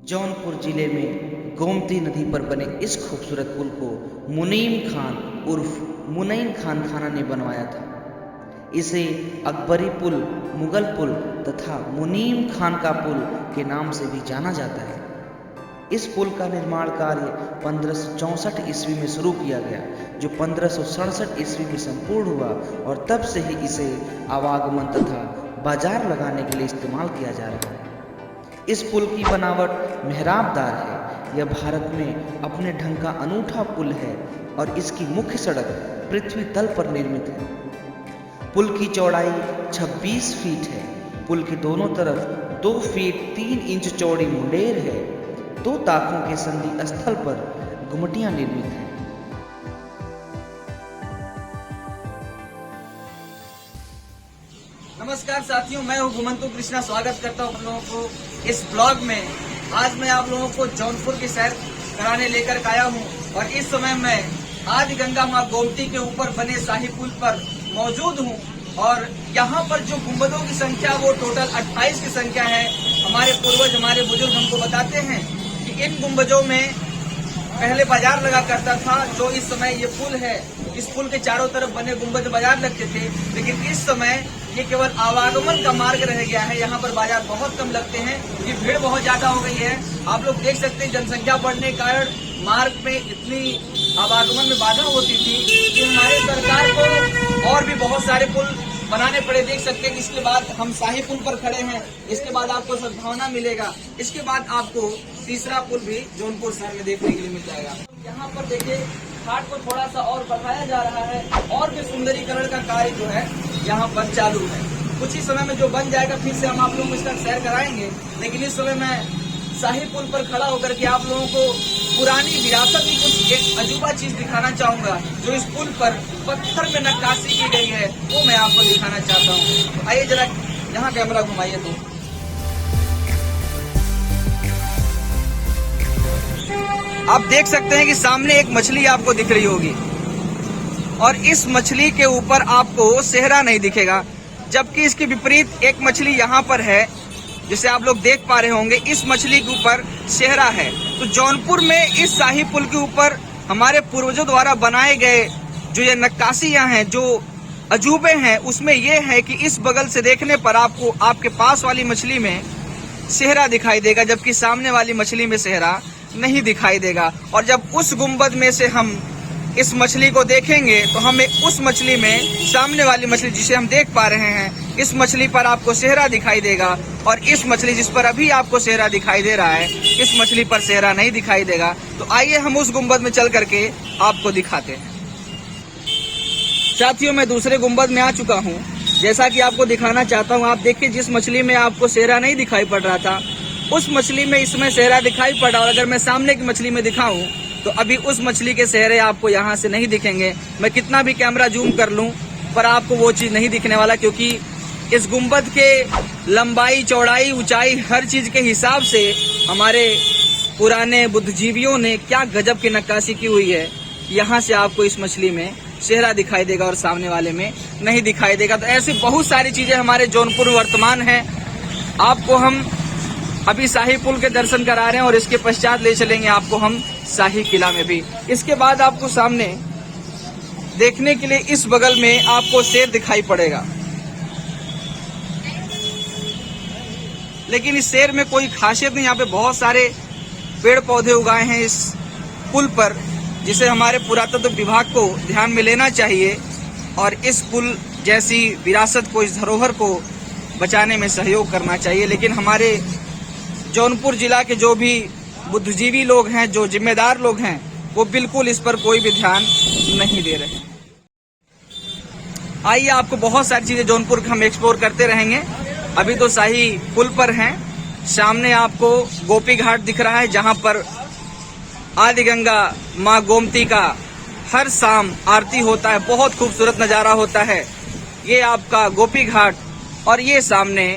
जौनपुर जिले में गोमती नदी पर बने इस खूबसूरत पुल को मुनीम खान उर्फ मुनईन खान खाना ने बनवाया था। इसे अकबरी पुल, मुगल पुल तथा मुनीम खान का पुल के नाम से भी जाना जाता है। इस पुल का निर्माण कार्य 1564 ईस्वी में शुरू किया गया, जो 1567 ईस्वी में संपूर्ण हुआ और तब से ही इसे आवागमन तथा बाजार लगाने के लिए इस्तेमाल किया जा रहा है। इस पुल की बनावट मेहराबदार है। यह भारत में अपने ढंग का अनूठा पुल है और इसकी मुख्य सड़क पृथ्वी तल पर निर्मित है। पुल की चौड़ाई 26 फीट है। पुल के दोनों तरफ 2 फीट 3 इंच चौड़ी मुंडेर है। 2 ताकों के संधि स्थल पर गुमटियां निर्मित हैं। नमस्कार साथियों, मैं हूं घुमंतु कृष्णा। स्वागत करता हूं आप लोगों को इस ब्लॉग में। आज मैं आप लोगों को जौनपुर की सैर कराने लेकर आया हूं और इस समय मैं आदि गंगा मां गोमती के ऊपर बने शाही पुल पर मौजूद हूं और यहां पर जो गुंबदों की संख्या वो टोटल 28 की संख्या है। हमारे पूर्वज, हमारे बुजुर्ग हमको बताते हैं कि इन गुंबदों में पहले बाजार लगा करता था। जो इस समय ये पुल है, इस पुल के चारों तरफ बने गुंबद बाजार लगते थे, लेकिन इस समय ये केवल आवागमन का मार्ग रह गया है। यहाँ पर बाजार बहुत कम लगते हैं, ये भीड़ बहुत ज्यादा हो गई है। आप लोग देख सकते हैं जनसंख्या बढ़ने के कारण मार्ग में इतनी आवागमन में बाधा होती थी कि हमारे सरकार को और भी बहुत सारे पुल बनाने पड़े। देख सकते हैं इसके बाद हम शाही पुल पर खड़े हैं। इसके बाद आपको सद्भावना मिलेगा। इसके बाद आपको तीसरा पुल भी जौनपुर शहर में देखने के लिए मिल जाएगा। यहाँ पर देखिए घाट को थोड़ा सा और बढ़ाया जा रहा है और भी सुंदरीकरण का कार्य जो है यहाँ पर चालू है। कुछ ही समय में जो बन जाएगा फिर से हम आप लोगों को इसका सैर कराएंगे, लेकिन इस समय मैं शाही पुल पर खड़ा होकर के आप लोगों को पुरानी विरासत की कुछ एक अजूबा चीज दिखाना चाहूंगा। जो इस पुल पर पत्थर में नक्काशी की गई है वो मैं आपको दिखाना चाहता हूँ। तो आइए जरा यहाँ कैमरा घुमाइए। तो आप देख सकते हैं कि सामने एक मछली आपको दिख रही होगी और इस मछली के ऊपर आपको सेहरा नहीं दिखेगा, जबकि इसके विपरीत एक मछली यहाँ पर है जिसे आप लोग देख पा रहे होंगे। इस मछली के ऊपर सेहरा है। तो जौनपुर में इस शाही पुल के ऊपर हमारे पूर्वजों द्वारा बनाए गए जो ये नक्काशियां हैं, जो अजूबे हैं, उसमें ये है कि इस बगल से देखने पर आपको आपके पास वाली मछली में सेहरा दिखाई देगा, जबकि सामने वाली मछली में सेहरा नहीं दिखाई देगा। और जब उस गुंबद में से हम इस मछली को देखेंगे तो हमें उस मछली में सामने वाली मछली जिसे हम देख पा रहे हैं, इस मछली पर आपको सेहरा दिखाई देगा और इस मछली जिस पर अभी आपको सेहरा दिखाई दे रहा है, इस मछली पर सेहरा नहीं दिखाई देगा। तो आइए हम उस गुंबद में चल करके आपको दिखाते हैं। साथियों, मैं दूसरे गुंबद में आ चुका हूँ। जैसा कि आपको दिखाना चाहता हूँ, आप देखिए जिस मछली में आपको सेहरा नहीं दिखाई पड़ रहा था, उस मछली में इसमें सेहरा दिखाई पड़ा। और अगर मैं सामने की मछली में दिखाऊं तो अभी उस मछली के सेहरे आपको यहाँ से नहीं दिखेंगे। मैं कितना भी कैमरा जूम कर लूं पर आपको वो चीज नहीं दिखने वाला, क्योंकि इस गुंबद के लंबाई, चौड़ाई, ऊंचाई, हर चीज के हिसाब से हमारे पुराने बुद्धिजीवियों ने क्या गजब की नक्काशी की हुई है। यहाँ से आपको इस मछली में सेहरा दिखाई देगा और सामने वाले में नहीं दिखाई देगा। तो ऐसी बहुत सारी चीजें हमारे जौनपुर वर्तमान है। आपको हम अभी शाही पुल के दर्शन करा रहे हैं और इसके पश्चात ले चलेंगे आपको हम शाही किला में भी। इसके बाद आपको सामने देखने के लिए इस बगल में आपको शेर दिखाई पड़ेगा, लेकिन इस शेर में कोई खासियत नहीं। यहाँ पे बहुत सारे पेड़ पौधे उगाए हैं इस पुल पर, जिसे हमारे पुरातत्व विभाग को ध्यान में लेना चाहिए और इस पुल जैसी विरासत को, इस धरोहर को बचाने में सहयोग करना चाहिए। लेकिन हमारे जौनपुर जिला के जो भी बुद्धिजीवी लोग हैं, जो जिम्मेदार लोग हैं, वो बिल्कुल इस पर कोई भी ध्यान नहीं दे रहे। आइए आपको बहुत सारी चीजें जौनपुर हम एक्सप्लोर करते रहेंगे। अभी तो शाही पुल पर हैं। सामने आपको गोपी घाट दिख रहा है, जहां पर आदि गंगा माँ गोमती का हर शाम आरती होता है। बहुत खूबसूरत नजारा होता है। ये आपका गोपी घाट और ये सामने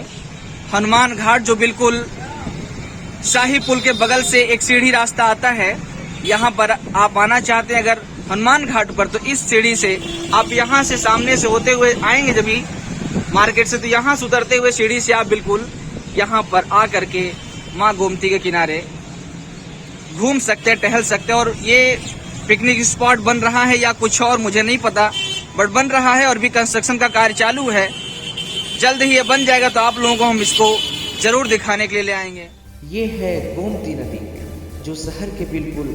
हनुमान घाट, जो बिल्कुल शाही पुल के बगल से एक सीढ़ी रास्ता आता है। यहाँ पर आप आना चाहते हैं अगर हनुमान घाट पर, तो इस सीढ़ी से आप यहाँ से सामने से होते हुए आएंगे जब भी मार्केट से, तो यहाँ से उतरते हुए सीढ़ी से आप बिल्कुल यहाँ पर आ करके माँ गोमती के किनारे घूम सकते हैं, टहल सकते हैं। और ये पिकनिक स्पॉट बन रहा है या कुछ और मुझे नहीं पता, बट बन रहा है और भी कंस्ट्रक्शन का कार्य चालू है। जल्द ही ये बन जाएगा तो आप लोगों को हम इसको जरूर दिखाने के लिए ले आएंगे। ये है गोमती नदी जो शहर के बिल्कुल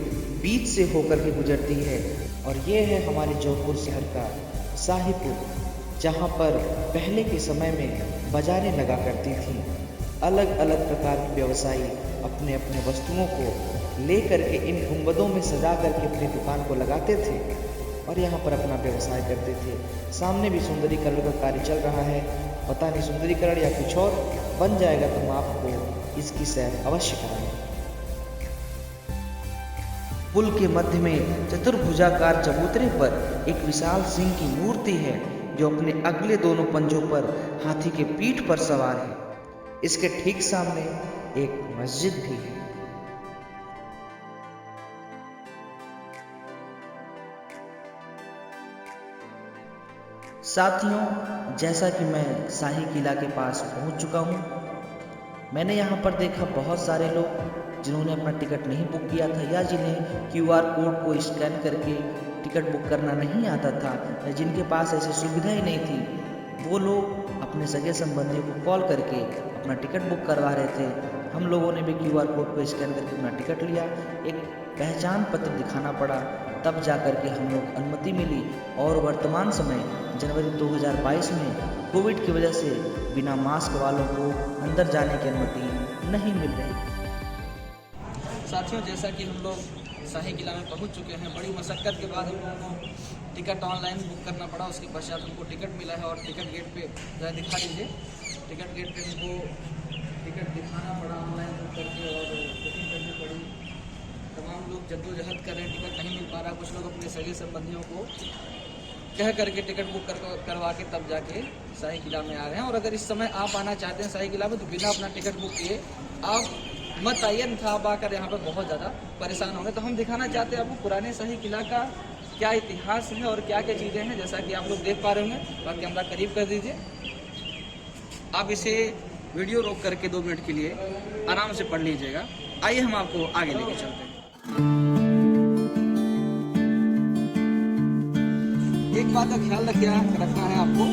बीच से होकर के गुजरती है। और ये है हमारे जौनपुर शहर का शाही पुल, जहाँ पर पहले के समय में बाजारें लगा करती थी। अलग अलग प्रकार के व्यवसायी अपने अपने वस्तुओं को ले करके इन गुंबदों में सजा करके अपनी दुकान को लगाते थे और यहाँ पर अपना व्यवसाय करते थे। सामने भी सुंदरीकरण का कार्य चल रहा है, पता नहीं सुंदरीकरण या कुछ और बन जाएगा तो हम आपको इसकी सैर अवश्य कराएंगे। पुल के मध्य में चतुर्भुजाकार चबूतरे पर एक विशाल सिंह की मूर्ति है जो अपने अगले दोनों पंजों पर हाथी के पीठ पर सवार है। इसके ठीक सामने एक मस्जिद भी है। साथियों, जैसा कि मैं शाही किला के पास पहुंच चुका हूं, मैंने यहां पर देखा बहुत सारे लोग जिन्होंने अपना टिकट नहीं बुक किया था या जिन्हें क्यूआर कोड को स्कैन करके टिकट बुक करना नहीं आता था या जिनके पास ऐसी सुविधा ही नहीं थी, वो लोग अपने सगे संबंधियों को कॉल करके अपना टिकट बुक करवा रहे थे। हम लोगों ने भी क्यूआर कोड को स्कैन करके अपना टिकट लिया, एक पहचान पत्र दिखाना पड़ा, तब जा कर के हम लोग अनुमति मिली। और वर्तमान समय जनवरी 2022 में कोविड की वजह से बिना मास्क वालों को अंदर जाने की अनुमति नहीं मिल रही। साथियों, जैसा कि हम लोग शाही किला में पहुंच चुके हैं, बड़ी मशक्कत के बाद हम लोगों को टिकट ऑनलाइन बुक करना पड़ा। उसके पश्चात हमको टिकट मिला है और टिकट गेट पे जरा दिखा दीजिए। टिकट गेट पे हमको टिकट दिखाना पड़ा ऑनलाइन बुक करके और बुकिंग करनी पड़ी। तमाम लोग जद्दोजहद कर रहे हैं, टिकट नहीं मिल पा रहा। कुछ लोग अपने सगे संबंधियों को कह करके टिकट बुक करवा के तब जाके शाही किला में आ रहे हैं। और अगर इस समय आप आना चाहते हैं शाही किला में तो बिना अपना टिकट बुक किए आप मत आइए, अन्यथा आप आकर यहाँ पर बहुत ज़्यादा परेशान होंगे। तो हम दिखाना चाहते हैं आपको पुराने शाही किला का क्या इतिहास है और क्या क्या चीज़ें हैं। जैसा कि आप लोग देख पा रहे होंगे, बाकी कैमरा करीब कर दीजिए। आप इसे वीडियो रोक करके 2 मिनट के लिए आराम से पढ़ लीजिएगा। आइए हम आपको आगे लेके चलते हैं। एक बात का ख्याल रखना है आपको,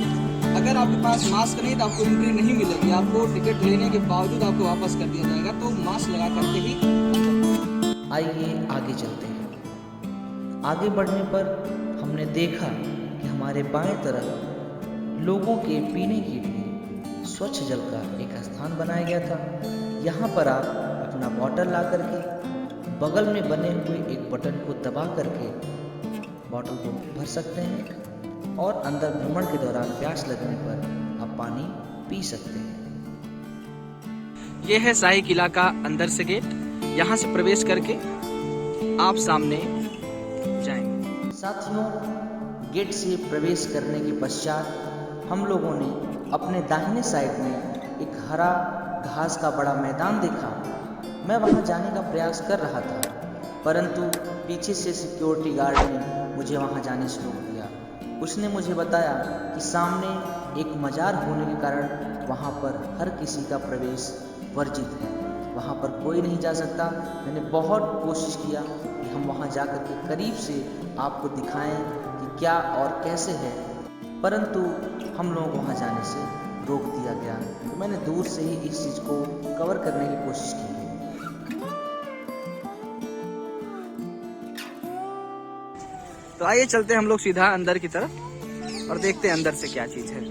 अगर आपके पास मास्क नहीं तो आपको एंट्री नहीं मिलेगी। आपको टिकट लेने के बावजूद आपको वापस कर दिया जाएगा, तो मास्क लगा करके ही। आइए आगे चलते हैं। आगे बढ़ने पर हमने देखा कि हमारे बाएं तरफ लोगों के पीने के लिए स्वच्छ जल का एक स्थान बनाया गया था। यहाँ पर आप अपना बॉटल ला करके बगल में बने हुए एक बटन को दबा करके बॉटल को भर सकते हैं और अंदर भ्रमण के दौरान प्यास लगने पर आप पानी पी सकते हैं। यह है शाही किला का अंदर से गेट। यहाँ से प्रवेश करके आप सामने जाएंगे। साथियों, गेट से प्रवेश करने के पश्चात हम लोगों ने अपने दाहिने साइड में एक हरा घास का बड़ा मैदान देखा। मैं वहां जाने का प्रयास कर रहा था, परंतु पीछे से सिक्योरिटी गार्ड ने मुझे वहां जाने से रोक दिया। उसने मुझे बताया कि सामने एक मजार होने के कारण वहां पर हर किसी का प्रवेश वर्जित है, वहां पर कोई नहीं जा सकता। मैंने बहुत कोशिश किया कि हम वहां जाकर के करीब से आपको दिखाएं कि क्या और कैसे है, परंतु हम लोगों को वहां जाने से रोक दिया गया। तो मैंने दूर से ही इस चीज़ को कवर करने की कोशिश की है। तो आइए चलते हैं हम लोग सीधा अंदर की तरफ और देखते हैं अंदर से क्या चीज़ है।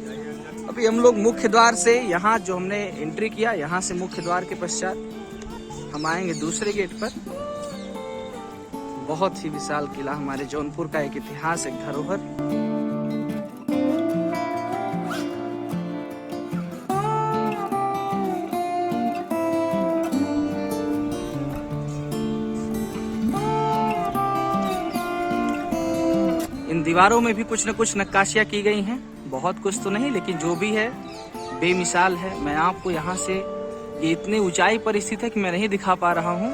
अभी हम लोग मुख्य द्वार से यहाँ जो हमने एंट्री किया, यहाँ से मुख्य द्वार के पश्चात हम आएंगे दूसरे गेट पर। बहुत ही विशाल किला, हमारे जौनपुर का एक इतिहास, एक धरोहर। इन दीवारों में भी कुछ न कुछ नक्काशियाँ की गई हैं, बहुत कुछ तो नहीं, लेकिन जो भी है बेमिसाल है। मैं आपको यहाँ से, ये इतनी ऊंचाई पर स्थित है कि मैं नहीं दिखा पा रहा हूँ,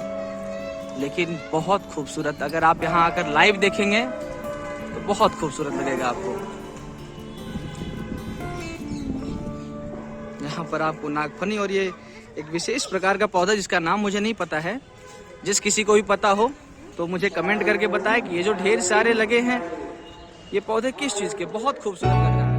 लेकिन बहुत खूबसूरत। अगर आप यहाँ आकर लाइव देखेंगे तो बहुत खूबसूरत लगेगा आपको। यहाँ पर आपको नागफनी और ये एक विशेष प्रकार का पौधा जिसका नाम मुझे नहीं पता है, जिस किसी को भी पता हो तो मुझे कमेंट करके बताएं कि ये जो ढेर सारे लगे हैं ये पौधे किस चीज़ के, बहुत खूबसूरत लग रहा है।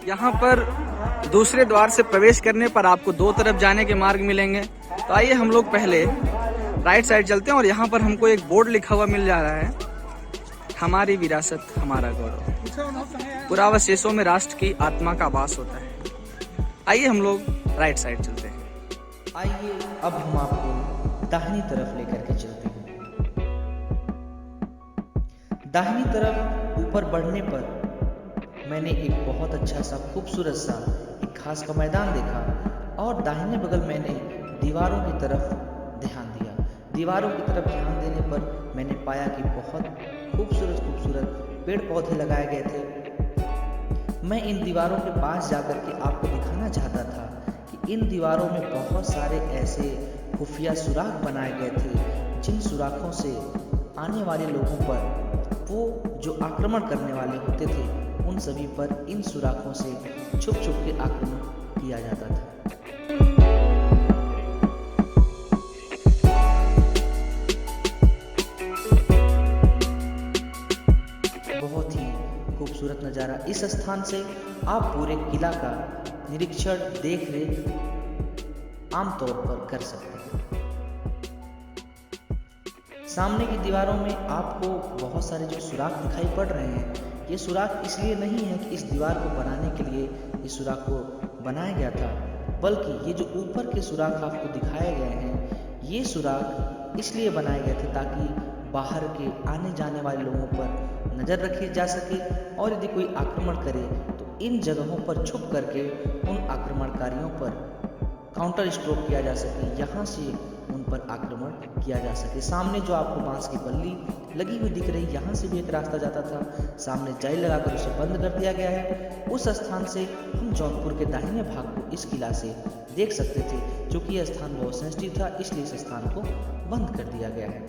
यहाँ पर दूसरे द्वार से प्रवेश करने पर आपको दो तरफ जाने के मार्ग मिलेंगे। तो आइए हम लोग पहले राइट साइड चलते हैं और यहाँ पर हमको एक बोर्ड लिखा हुआ मिल जा रहा है, हमारी विरासत हमारा गौरव, पुरावशेषों में राष्ट्र की आत्मा का वास होता है। आइए हम लोग राइट साइड चलते हैं। आइए अब हम आपको दाहिनी तरफ लेकर के चलते हैं। दाहिनी तरफ ऊपर बढ़ने पर मैंने एक बहुत अच्छा सा खूबसूरत सा एक घास का मैदान देखा और दाहिने बगल मैंने दीवारों की तरफ ध्यान दिया। दीवारों की तरफ ध्यान देने पर मैंने पाया कि बहुत खूबसूरत पेड़ पौधे लगाए गए थे। मैं इन दीवारों के पास जाकर के आपको दिखाना चाहता था कि इन दीवारों में बहुत सारे ऐसे खुफिया सुराख बनाए गए थे जिन सुराखों से आने वाले लोगों पर वो जो आक्रमण करने वाले होते थे उन सभी पर इन सुराखों से छुप के आक्रमण किया जाता था। बहुत ही खूबसूरत नज़ारा। इस स्थान से आप पूरे किला का निरीक्षण देख रेख आमतौर पर कर सकते हैं। सामने की दीवारों में आपको बहुत सारे जो सुराख दिखाई पड़ रहे हैं, ये सुराख इसलिए नहीं है कि इस दीवार को बनाने के लिए इस सुराख को बनाया गया था, बल्कि ये जो ऊपर के सुराख आपको दिखाए गए हैं ये सुराख इसलिए बनाए गए थे ताकि बाहर के आने जाने वाले लोगों पर नज़र रखी जा सके और यदि कोई आक्रमण करे तो इन जगहों पर छुप करके उन आक्रमणकारियों पर काउंटर स्ट्रोक किया जा सके, यहाँ से उन पर आक्रमण किया जा सके। सामने जो आपको बांस की बल्ली लगी हुई दिख रही, यहाँ से भी एक रास्ता जाता था, सामने जाली लगाकर उसे बंद कर दिया गया है। उस स्थान से हम जौनपुर के दाहिने भाग को इस किला से देख सकते थे। चूँकि यह स्थान बहुत सेंसिटिव था इसलिए इस स्थान को बंद कर दिया गया है।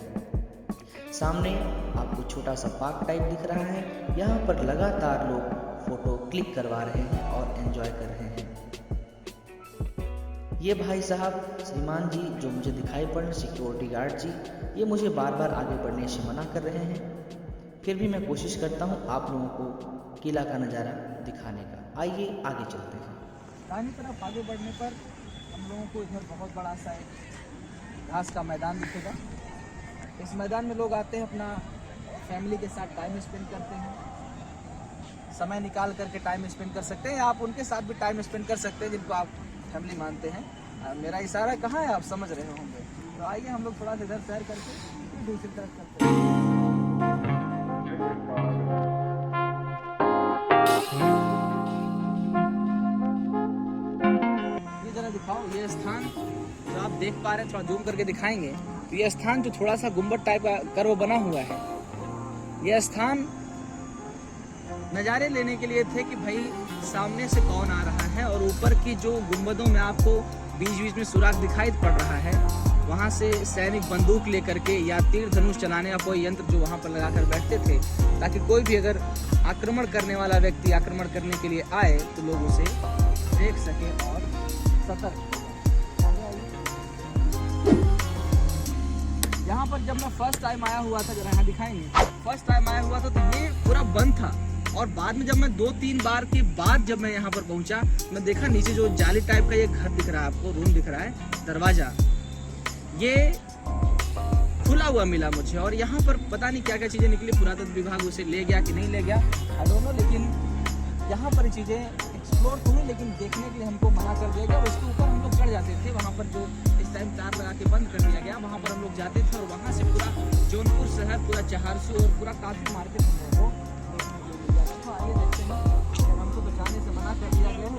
सामने आपको छोटा सा पार्क टाइप दिख रहा है, यहाँ पर लगातार लोग फोटो क्लिक करवा रहे हैं और एंजॉय कर रहे हैं। ये भाई साहब श्रीमान जी जो मुझे दिखाई पड़ रहे सिक्योरिटी गार्ड जी, ये मुझे बार बार आगे बढ़ने से मना कर रहे हैं। फिर भी मैं कोशिश करता हूँ आप लोगों को किला का नज़ारा दिखाने का। आइए आगे चलते हैं। दाहिनी तरफ आगे बढ़ने पर हम लोगों को इधर बहुत बड़ा सा एक घास का मैदान दिखेगा। इस मैदान में लोग आते हैं, अपना फैमिली के साथ टाइम स्पेंड करते हैं, समय निकाल करके टाइम स्पेंड कर सकते हैं। आप उनके साथ भी टाइम स्पेंड कर सकते हैं जिनको आप फैमिली मानते हैं। मेरा इशारा कहाँ है आप समझ रहे होंगे। तो आइए हम लोग थोड़ा सा इधर सैर करके दूसरी तरफ करते हैं। ये जरा दिखाओ, ये स्थान जो आप देख पा रहे हैं, थोड़ा जूम करके दिखाएंगे तो ये स्थान जो थोड़ा सा गुम्बद टाइप का कर्व बना हुआ है, यह स्थान नज़ारे लेने के लिए थे कि भाई सामने से कौन आ रहा है, और ऊपर की जो गुंबदों में आपको बीच बीच में सुराख दिखाई पड़ रहा है, वहाँ से सैनिक बंदूक लेकर के या तीर धनुष चलाने या कोई यंत्र जो वहाँ पर लगाकर बैठते थे, ताकि कोई भी अगर आक्रमण करने वाला व्यक्ति आक्रमण करने के लिए आए तो लोग उसे देख सके और सतर्क। यहाँ पर जब मैं फर्स्ट टाइम आया हुआ था, जरा यहाँ दिखाएंगे, फर्स्ट टाइम आया हुआ था तो ये पूरा बंद था, और बाद में जब मैं 2-3 बार के बाद जब मैं यहाँ पर पहुँचा, मैं देखा नीचे जो जाली टाइप का ये घर दिख रहा है आपको, रूम दिख रहा है, दरवाजा ये खुला हुआ मिला मुझे। और यहाँ पर पता नहीं क्या क्या चीज़ें निकली, पुरातत्व विभाग उसे ले गया कि नहीं ले गया, आई डोंट नो, लेकिन यहाँ पर चीज़ें एक्सप्लोर तो हुई लेकिन देखने के लिए हमको मना कर दिया गया। उसके ऊपर हम लोग चढ़ जाते थे, वहाँ पर जो इस टाइम तार लगा के बंद कर दिया गया, वहाँ पर हम लोग जाते थे और वहाँ से पूरा जौनपुर शहर, पूरा चहारसू और पूरा काफी मार्केट हम लोगों को आगे देखते हैं। हमको बचाने से मना कर दिया गया है।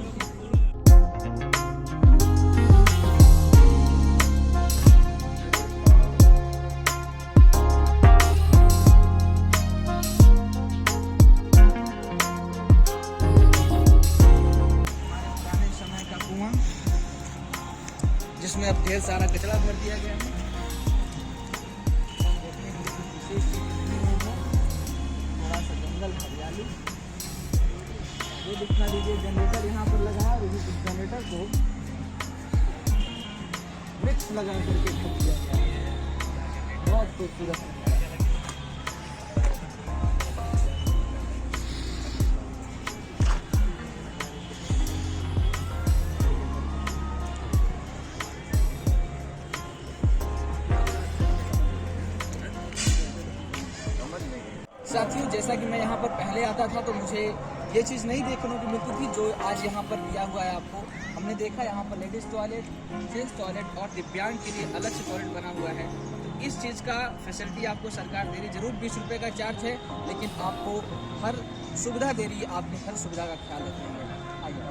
अब ढेर सारा कचरा भर दिया गया है। थोड़ा सा जंगल, हरियाली, ये दिखा दीजिए। जनरेटर यहाँ पर लगा है और इस जनरेटर को वृक्ष लगा करके ढक दिया गया है। बहुत खूबसूरत है। साथियों, जैसा कि मैं यहाँ पर पहले आता था तो मुझे ये चीज़ नहीं देखने को मिलती थी जो आज यहाँ पर दिया हुआ है आपको। हमने देखा यहाँ पर लेडीज़ टॉयलेट, जेंट्स टॉयलेट और दिव्यांग के लिए अलग से टॉयलेट बना हुआ है। तो इस चीज़ का फैसिलिटी आपको सरकार दे रही है। ज़रूर 20 रुपये का चार्ज है, लेकिन आपको हर सुविधा दे रही है। आपने हर सुविधा का ख्याल रखेंगे। आइए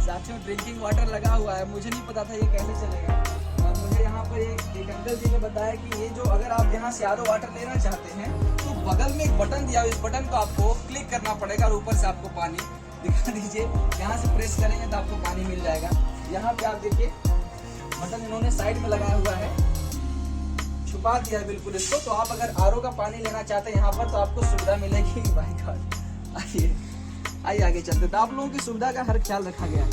साथियों, ड्रिंकिंग वाटर लगा हुआ है। मुझे नहीं पता था ये कैसे चलेगा। मुझे यहाँ पर एक अंकल जी ने बताया कि ये जो अगर आप यहाँ से आरओ वाटर लेना चाहते हैं तो बगल में एक बटन दिया है, इस बटन को आपको क्लिक करना पड़ेगा और ऊपर से आपको पानी दिखा दीजिए। यहाँ से प्रेस करेंगे तो आपको पानी मिल जाएगा। यहाँ पे आप देखिए बटन इन्होंने साइड में लगाया हुआ है, छुपा दिया है बिल्कुल इसको। तो आप अगर आरओ का पानी लेना चाहते हैं यहाँ पर तो आपको सुविधा मिलेगी। भाई गॉड, आइए आगे चलते। तो आप लोगों की सुविधा का हर ख्याल रखा गया है।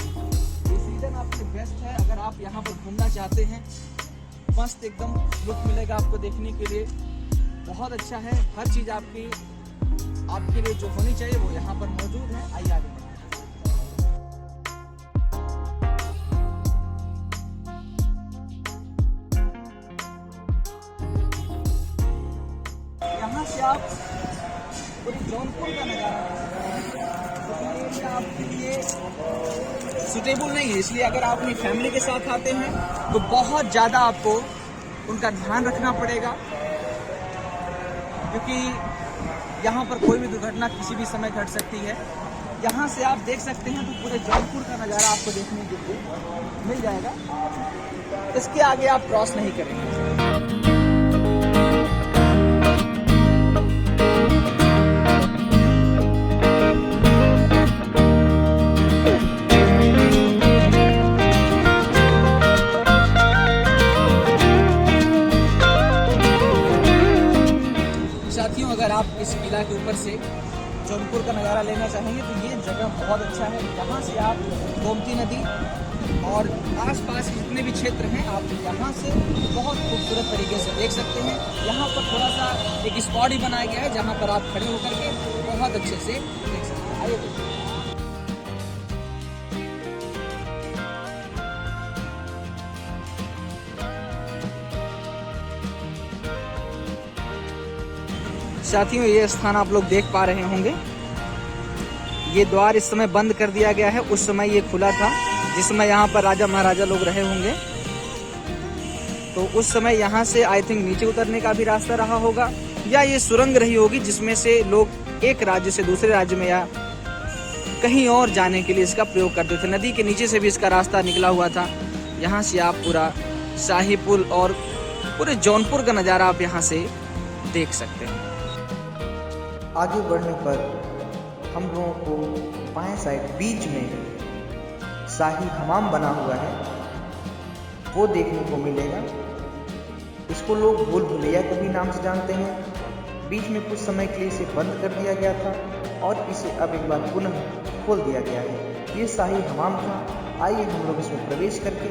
आपके बेस्ट है। अगर आप यहाँ पर घूमना चाहते हैं, मस्त एकदम लुक मिलेगा आपको देखने के लिए। बहुत अच्छा है। हर चीज़ आपके लिए जो होनी चाहिए वो यहाँ पर मौजूद है। आइए आगे। यहाँ से आप पूरी जौनपुर का नज़ारा आपके लिए सुटेबल नहीं है, इसलिए अगर आप अपनी फैमिली के साथ आते हैं तो बहुत ज़्यादा आपको उनका ध्यान रखना पड़ेगा, क्योंकि यहाँ पर कोई भी दुर्घटना किसी भी समय घट सकती है। यहाँ से आप देख सकते हैं तो पूरे जौनपुर का नज़ारा आपको देखने के लिए मिल जाएगा। इसके आगे आप क्रॉस नहीं करेंगे। अगर आप इस किला के ऊपर से जौनपुर का नज़ारा लेना चाहेंगे तो ये जगह बहुत अच्छा है। यहाँ से आप गोमती नदी और आसपास जितने भी क्षेत्र हैं आप यहाँ से बहुत खूबसूरत तरीके से देख सकते हैं। यहाँ पर थोड़ा सा एक स्पॉट ही बनाया गया है जहाँ पर आप खड़े होकर के बहुत अच्छे से देख सकते हैं। आइए देखिए। साथियों, ये स्थान आप लोग देख पा रहे होंगे। ये द्वार इस समय बंद कर दिया गया है, उस समय ये खुला था जिस समय यहाँ पर राजा महाराजा लोग रहे होंगे। तो उस समय यहाँ से आई थिंक नीचे उतरने का भी रास्ता रहा होगा, या ये सुरंग रही होगी जिसमें से लोग एक राज्य से दूसरे राज्य में या कहीं और जाने के लिए इसका प्रयोग करते थे। नदी के नीचे से भी इसका रास्ता निकला हुआ था। यहाँ से आप पूरा शाही पुल और पूरे जौनपुर का नज़ारा आप यहाँ से देख सकते हैं। आगे बढ़ने पर हम लोगों को बाएं साइड बीच में शाही हमाम बना हुआ है, वो देखने को मिलेगा। इसको लोग भूल भुलैया के भी नाम से जानते हैं। बीच में कुछ समय के लिए इसे बंद कर दिया गया था और इसे अब एक बार पुनः खोल दिया गया है। ये शाही हमाम था। आइए हम लोग इसमें प्रवेश करके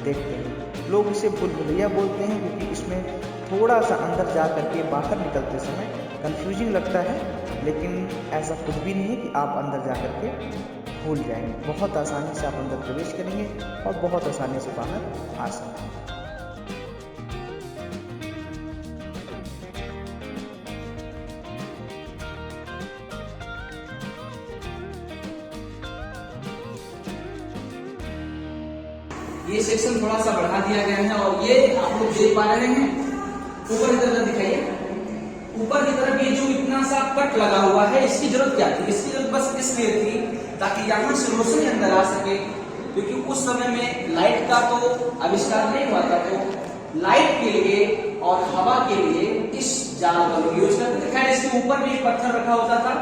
देखते हैं। लोग इसे भूल भुलैया बोलते हैं क्योंकि इसमें थोड़ा सा अंदर जा करके बाहर निकलते समय कंफ्यूजिंग लगता है, लेकिन ऐसा कुछ भी नहीं है कि आप अंदर जा करके भूल जाएंगे। बहुत आसानी से आप अंदर प्रवेश करेंगे और बहुत आसानी से बाहर आ सकते हैं। ये सेक्शन थोड़ा सा बढ़ा दिया गया है और ये आप लोग देख पा रहे हैं। ऊपर की तरफ दिखाइए। ऊपर की तरफ ये जो इतना सा कट लगा हुआ है, इसकी जरूरत क्या थी? इसकी जरूरत बस इसलिए थी ताकि यहाँ से रोशनी अंदर आ सके, क्योंकि उस समय में लाइट का तो आविष्कार नहीं हुआ था। तो लाइट के लिए और हवा के लिए इस जाल का लोग यूज करते थे। खैर, इसके ऊपर भी एक पत्थर रखा होता था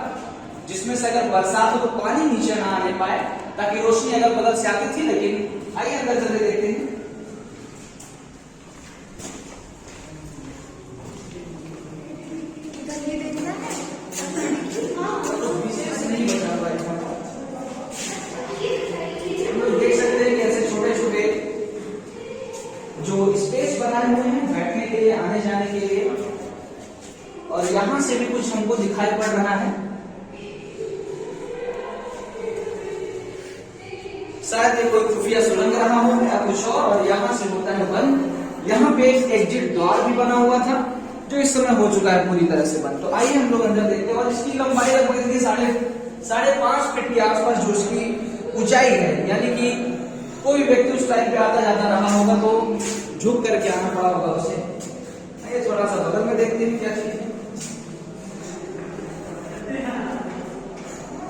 जिसमें से अगर बरसात हो तो पानी नीचे ना आने पाए, ताकि रोशनी अगल बगल से आती थी, लेकिन आइए अंदर चले देखते हैं। विशेष नहीं बचा हुआ है। हम लोग देख सकते हैं कि ऐसे छोटे छोटे जो स्पेस बनाए हुए हैं बैठने के लिए, आने जाने के लिए, और यहां से भी कुछ हमको दिखाई पड़ रहा है, शायद ये कोई खुफिया सुरंग रहा हो या कुछ और यहाँ से होता है बंद। यहाँ पे एक एग्जिट द्वार भी बना हुआ था जो इस समय हो चुका है पूरी तरह से बंद। तो आइए हम लोग अंदर देखते हैं। और इसकी लंबाई लगभग साढ़े 5 फीट के आसपास जो इसकी ऊंचाई है, यानी कि कोई व्यक्ति उस टाइम पे आता जाता रहा होगा तो झुक करके आना पड़ा होगा उसे। आइए थोड़ा सा बगल में देखते हैं क्या चीज है।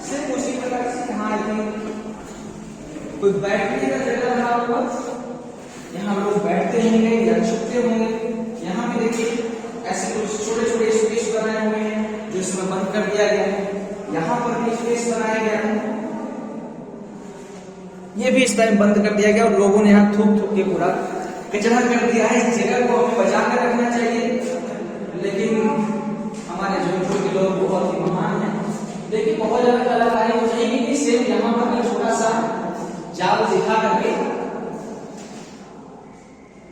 सिर्फ उसी प्रकार से यहाँ कोई बैठने का जगह रहा होगा, यहाँ लोग बैठते होंगे या छुपते होंगे। यहाँ पे देखिए ऐसे कुछ छोटे छोटे स्पेस बनाए हुए हैं जो इसमें बंद कर दिया गया है। यहाँ पर भी स्पेस बनाया गया है, ये भी इस टाइम बंद कर दिया गया और लोगों ने यहाँ थूक थूक के पूरा कचरा कर दिया है। इस जगह को हमें बचा कर रखना चाहिए, लेकिन हमारे जोधपुर के लोग बहुत ही महान हैं। देखिए बहुत ज्यादा कलाकारी हो जाएगी कि सिर्फ यहाँ पर छोटा सा जाल दिखा करके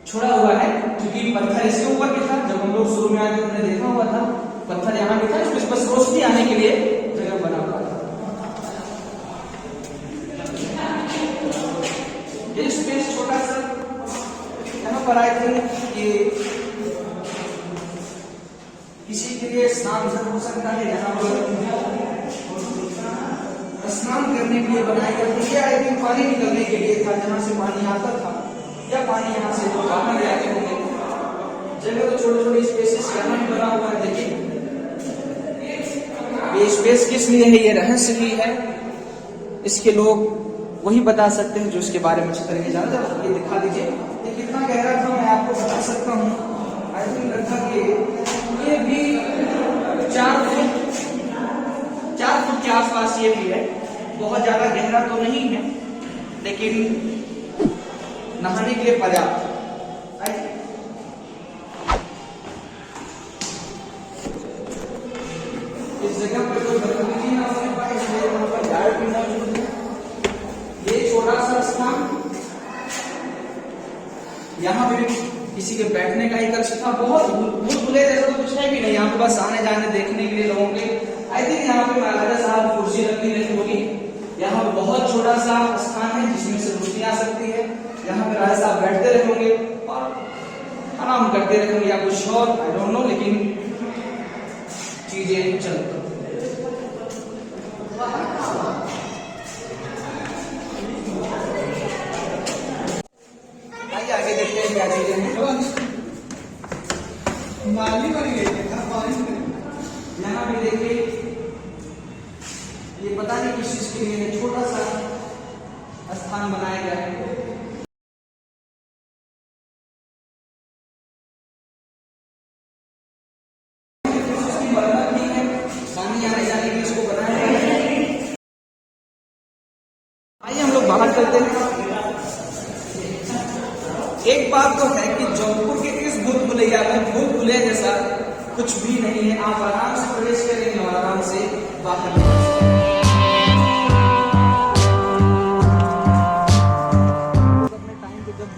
छोड़ा हुआ है, क्योंकि पत्थर इसके ऊपर भी था। जब हम लोग शुरू में आए तो हमने देखा हुआ था पत्थर यहाँ भी था, इसमें बस रोशनी आने के लिए जगह बना हुआ था। ये स्पेस छोटा सा यहाँ पर आए थे कि किसी के लिए स्नान हो सकता है, यहाँ पर स्नान करने के लिए बनाया गया था। ये आई थिंक पानी निकलने के लिए था, जहाँ से पानी आता था या पानी यहाँ से तो बाहर जाते होंगे। जगह तो छोटे छोटे स्पेसेस यहाँ भी बना हुआ है। देखिए ये स्पेस किस लिए है, ये रहस्य ही है, इसके लोग वही बता सकते हैं जो इसके बारे में अच्छी तरह से जाना। जब ये दिखा दीजिए ये कितना गहरा था, मैं आपको बता सकता हूँ। आई थिंक लगभग ये भी 4 फुट के आसपास ये भी है। बहुत ज्यादा गहरा तो नहीं है, लेकिन नहाने के लिए पर्याप्त। इस जगह पर कोई गतिविधि ना होने पाए इसलिए वहां पर गार्ड भी मौजूद है। ये छोटा सा स्थान, यहाँ पे किसी के बैठने का ही कक्ष था। बहुत भूल-भुलैया जैसा तो कुछ है भी नहीं, यहाँ पे बस आने जाने देखने के लिए लोगों के। आई थिंक यहाँ पे महाराजा साहब कुर्सी रखनी रहती होगी। यहाँ पे बहुत छोटा सा स्थान है जिसमें से रोशनी आ सकती है। यहाँ पे राजा साहब बैठते रहे होंगे और आराम करते रहे होंगे या कुछ और, आई डोंट नो, लेकिन चीजें चलती। आइए आगे देखते हैं क्या चीजें हैं। यहाँ भी देखिए ये पता नहीं किस चीज के लिए छोटा सा स्थान बनाया गया है। पानी आने जाने के लिए इसको बनाया गया है। आइए हम लोग बाहर चलते हैं। एक बात तो है कि जौनपुर के इस भूल भुलैया में भूल भुलैया जैसा कुछ भी नहीं है। आप आराम से प्रवेश करेंगे और आराम से बाहर निकलेंगे। अपने टाइम पे जब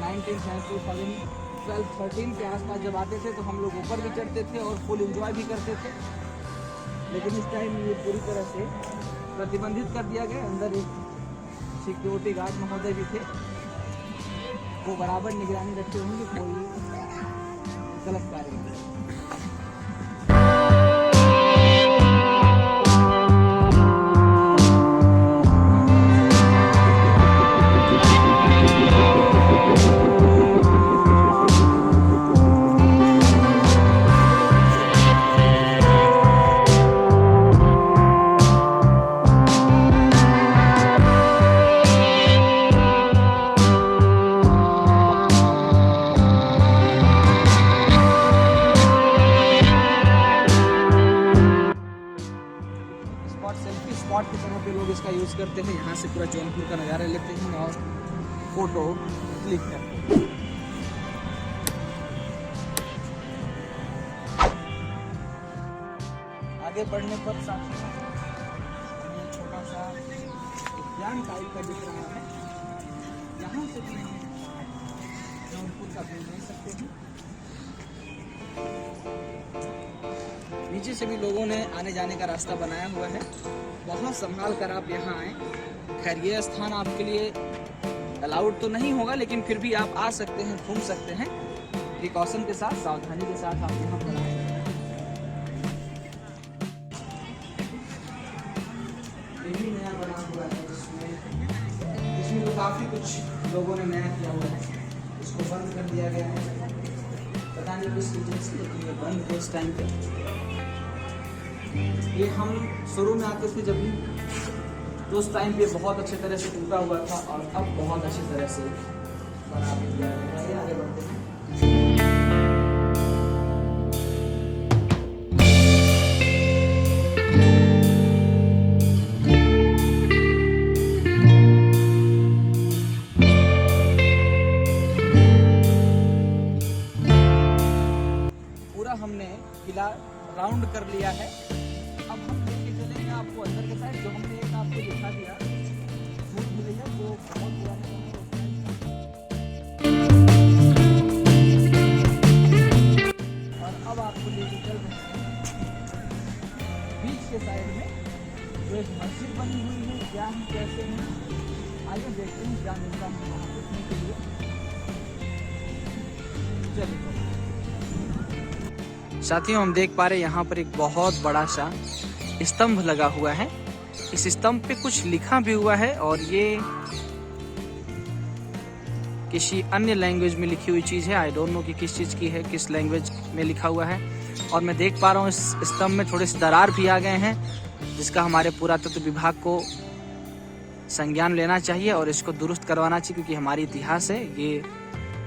1912-13 के आसपास जब आते थे तो हम लोग ऊपर भी चढ़ते थे और फुल एंजॉय भी करते थे, लेकिन इस टाइम ये पूरी तरह से प्रतिबंधित कर दिया गया। अंदर एक सिक्योरिटी गार्ड महोदय भी थे, वो बराबर निगरानी रखते होंगे कोई गलत कार्य नहीं। पे लोग इसका यूज़ करते हैं। यहाँ से पूरा जौनपुर का नज़ारा लेते हैं और फोटो क्लिक करते हैं। आगे बढ़ने पर साथ छोटा सा उद्यान टाइप का दिख रहा है। यहाँ से भी हम जौनपुर का व्यू ले सकते हैं। नीचे से भी लोगों ने आने जाने का रास्ता बनाया हुआ है। बहुत संभाल कर आप यहाँ आए। खैर ये स्थान आपके लिए अलाउड तो नहीं होगा, लेकिन फिर भी आप आ सकते हैं, घूम सकते हैं। प्रिकॉशन के साथ, सावधानी के साथ आप यहाँ पर आए। ये भी नया बना हुआ है, इसमें तो काफ़ी कुछ लोगों ने नया किया हुआ है। इसको बंद कर दिया गया है, पता नहीं किस रीजन से, लेकिन ये बंद है इस टाइम पे। ये हम शुरू में आते थे जब भी, तो उस टाइम पे बहुत अच्छे तरह से टूटा हुआ था और अब बहुत अच्छी तरह से बना दिया गया है। आगे बढ़ते हैं। पूरा हमने किला राउंड कर लिया है। अब हम लेके चलेंगे आपको अंदर के साइड, जो हमने एक आपको दिखा दिया भूल भुलैया, जो बहुत पुराने और अब आपको लेके चल रहे हैं बीच के साइड में, जो एक मस्जिद बनी हुई है। क्या है, कैसे हैं, आइए देखते हैं क्या मिलता है वहाँ देखने के लिए। चलिए साथियों, हम देख पा रहे हैं यहाँ पर एक बहुत बड़ा सा स्तंभ लगा हुआ है। इस स्तंभ पे कुछ लिखा भी हुआ है और ये किसी अन्य लैंग्वेज में लिखी हुई चीज़ है। आई डोंट नो कि किस चीज़ की है, किस लैंग्वेज में लिखा हुआ है। और मैं देख पा रहा हूँ इस स्तंभ में थोड़े से दरार भी आ गए हैं, जिसका हमारे पुरातत्व विभाग को संज्ञान लेना चाहिए और इसको दुरुस्त करवाना चाहिए, क्योंकि हमारी इतिहास है, ये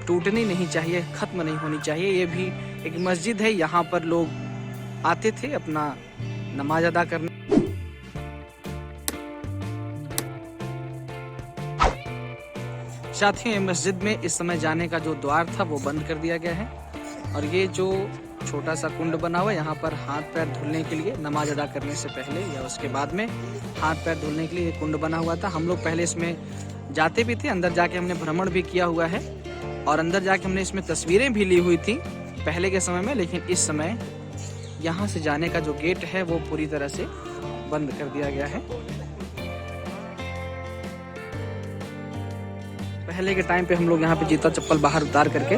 टूटनी नहीं चाहिए, खत्म नहीं होनी चाहिए। ये भी एक मस्जिद है, यहाँ पर लोग आते थे अपना नमाज अदा करने। साथियों, ये मस्जिद में इस समय जाने का जो द्वार था वो बंद कर दिया गया है और ये जो छोटा सा कुंड बना हुआ है, यहाँ पर हाथ पैर धुलने के लिए, नमाज अदा करने से पहले या उसके बाद में हाथ पैर धुलने के लिए ये कुंड बना हुआ था। हम लोग पहले इसमें जाते भी थे, अंदर जाके हमने भ्रमण भी किया हुआ है और अंदर जाके हमने इसमें तस्वीरें भी ली हुई थी पहले के समय में। लेकिन इस समय यहाँ से जाने का जो गेट है वो पूरी तरह से बंद कर दिया गया है। पहले के टाइम पे हम लोग यहाँ पे जूता चप्पल बाहर उतार करके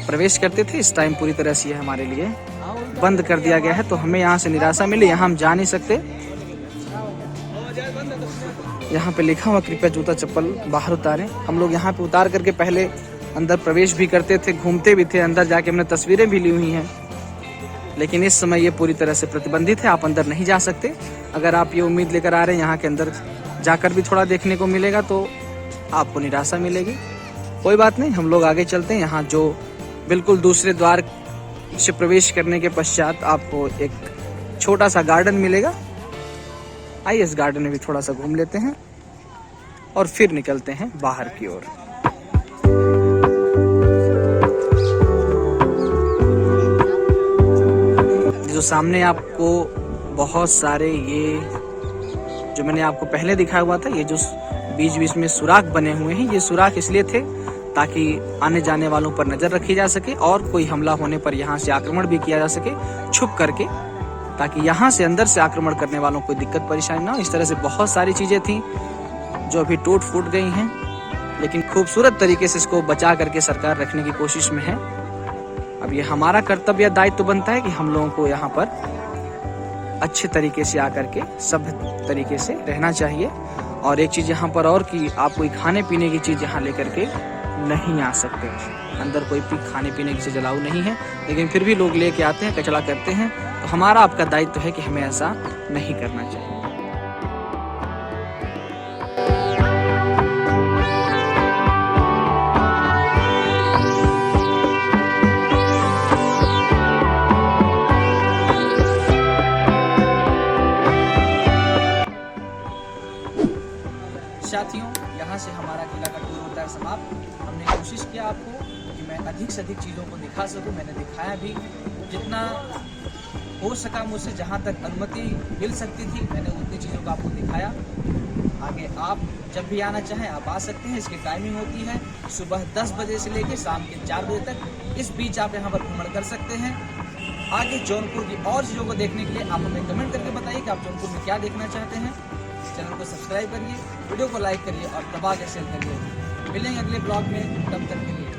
प्रवेश करते थे। इस टाइम पूरी तरह से ये हमारे लिए बंद कर दिया गया है, तो हमें यहाँ से निराशा मिली, यहाँ हम जा नहीं सकते। यहाँ पे लिखा हुआ कृपया जूता चप्पल बाहर उतारें। हम लोग यहाँ पे उतार करके पहले अंदर प्रवेश भी करते थे, घूमते भी थे, अंदर जाके हमने तस्वीरें भी ली हुई हैं। लेकिन इस समय ये पूरी तरह से प्रतिबंधित है, आप अंदर नहीं जा सकते। अगर आप ये उम्मीद लेकर आ रहे हैं यहाँ के अंदर जाकर भी थोड़ा देखने को मिलेगा, तो आपको निराशा मिलेगी। कोई बात नहीं, हम लोग आगे चलते हैं। यहाँ जो बिल्कुल दूसरे द्वार से प्रवेश करने के पश्चात आपको एक छोटा सा गार्डन मिलेगा। आइए इस गार्डन में भी थोड़ा सा घूम लेते हैं और फिर निकलते हैं बाहर की ओर। जो सामने आपको बहुत सारे ये जो मैंने आपको पहले दिखाया हुआ था, ये जो बीच बीच में सुराख बने हुए हैं, ये सुराख इसलिए थे ताकि आने जाने वालों पर नजर रखी जा सके और कोई हमला होने पर यहाँ से आक्रमण भी किया जा सके छुप करके, ताकि यहाँ से अंदर से आक्रमण करने वालों को कोई दिक्कत परेशानी ना हो। इस तरह से बहुत सारी चीजें थी जो अभी टूट फूट गई हैं, लेकिन खूबसूरत तरीके से इसको बचा करके सरकार रखने की कोशिश में है। अब ये हमारा कर्तव्य दायित्व बनता है कि हम लोगों को यहाँ पर अच्छे तरीके से आकर के सभ्य तरीके से रहना चाहिए। और एक चीज यहाँ पर और कि आप कोई खाने पीने की चीज यहाँ लेकर के नहीं आ सकते। अंदर कोई भी खाने पीने की चीज अलाउ नहीं है, लेकिन फिर भी लोग लेके आते हैं, कचरा करते हैं। तो हमारा आपका दायित्व है कि हमें ऐसा नहीं करना चाहिए। अधिक से अधिक चीज़ों को दिखा सकूं। मैंने दिखाया भी, जितना हो सका मुझसे, जहां तक अनुमति मिल सकती थी मैंने उतनी चीज़ों को आपको दिखाया। आगे आप जब भी आना चाहें आप आ सकते हैं। इसकी टाइमिंग होती है सुबह 10 बजे से लेकर शाम के 4 बजे तक। इस बीच आप यहाँ पर भ्रमण कर सकते हैं। आगे जौनपुर की और चीज़ों को देखने के लिए आप हमें कमेंट करके बताइए कि आप जौनपुर में क्या देखना चाहते हैं। चैनल को सब्सक्राइब करिए, वीडियो को लाइक करिए और दबा के शेयर करिए। मिलेंगे अगले ब्लॉग में, तब तक के लिए।